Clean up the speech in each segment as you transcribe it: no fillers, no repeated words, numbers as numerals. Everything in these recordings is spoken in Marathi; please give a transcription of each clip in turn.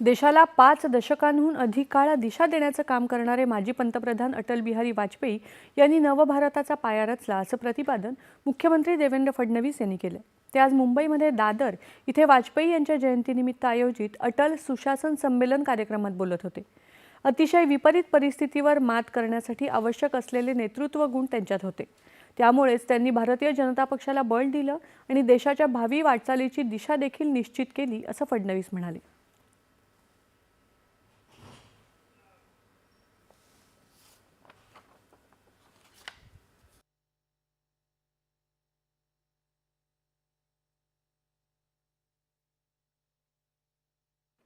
देशाला 5 दशकांहून अधिक काळ दिशा देण्याचं काम करणारे माजी पंतप्रधान अटल बिहारी वाजपेयी यांनी नवभारताचा पाया रचला असं प्रतिपादन मुख्यमंत्री देवेंद्र फडणवीस यांनी केलं। ते आज मुंबईमध्ये दादर इथे वाजपेयी यांच्या जयंतीनिमित्त आयोजित अटल सुशासन संमेलन कार्यक्रमात बोलत होते। अतिशय विपरीत परिस्थितीवर मात करण्यासाठी आवश्यक असलेले नेतृत्व गुण त्यांच्यात होते। त्यामुळेच त्यांनी भारतीय जनता पक्षाला बळ दिलं आणि देशाच्या भावी वाटचालीची दिशा देखील निश्चित केली असं फडणवीस म्हणाले।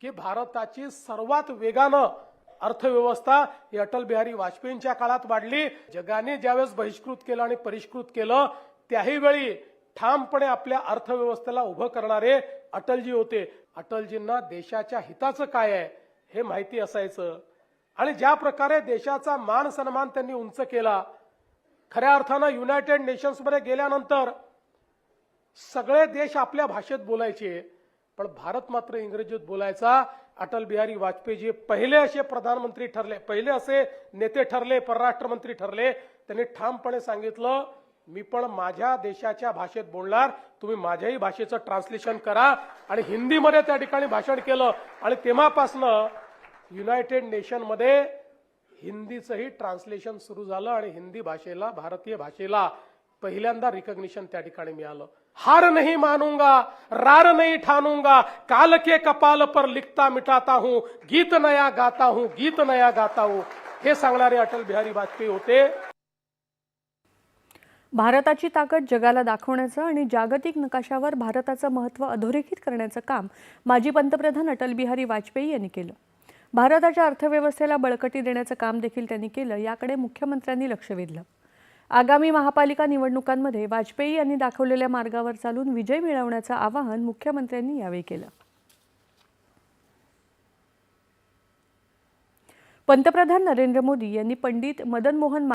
की भारताची सर्वात वेगानं अर्थव्यवस्था ही अटल बिहारी वाजपेयींच्या काळात वाढली। जगाने ज्यावेळेस बहिष्कृत केलं आणि परिष्कृत केलं त्याही वेळी ठामपणे आपल्या अर्थव्यवस्थेला उभं करणारे अटलजी होते। अटलजींना देशाच्या हिताचं काय आहे हे माहिती असायचं आणि ज्या प्रकारे देशाचा मान सन्मान त्यांनी उंच केला, खऱ्या अर्थानं युनायटेड नेशन्समध्ये गेल्यानंतर सगळे देश आपल्या भाषेत बोलायचे, पण भारत मात्र इंग्रजीत बोलायचा। अटल बिहारी वाजपेयी पहिले असे प्रधानमंत्री ठरले, पहिले असे नेते ठरले, परराष्ट्र मंत्री ठरले। त्यांनी ठामपणे सांगितलं, मी पण माझ्या देशाच्या भाषेत बोलणार, तुम्ही माझ्याही भाषेचं ट्रान्सलेशन करा आणि हिंदीमध्ये त्या ठिकाणी भाषण केलं आणि तेव्हापासनं युनायटेड नेशनमध्ये हिंदीचंही ट्रान्सलेशन सुरू झालं आणि हिंदी भाषेला, भारतीय भाषेला पहिल्यांदा रिकॉग्निशन त्या ठिकाणी मिळालं। हार नहीं मानूंगा, रार नहीं ठानूंगा, काल के कपाल पर लिखता मिटाता हूं, गीत नया गाता हूं, गीत नया गाता हूं, हे सांगणारे अटल बिहारी वाजपेयी होते। भारताची ताकद जगाला दाखवण्याचं आणि जागतिक नकाशावर भारताचं महत्त्व अधोरेखित करण्याचं काम माजी पंतप्रधान अटल बिहारी वाजपेयी यांनी केलं। भारताच्या अर्थव्यवस्थेला बळकटी देण्याचं काम देखील त्यांनी केलं। याकडे मुख्यमंत्र्यांनी लक्ष वेधलं। आगामी महापालिका निवडणुकांमध्ये वाजपेयी यांनी दाखवलेल्या मार्गावर चालून विजय मिळवण्याचं आवाहन मुख्यमंत्र्यांनी यावेळी केलं। पंतप्रधान नरेंद्र मोदी यांनी पंडित मदन मोहन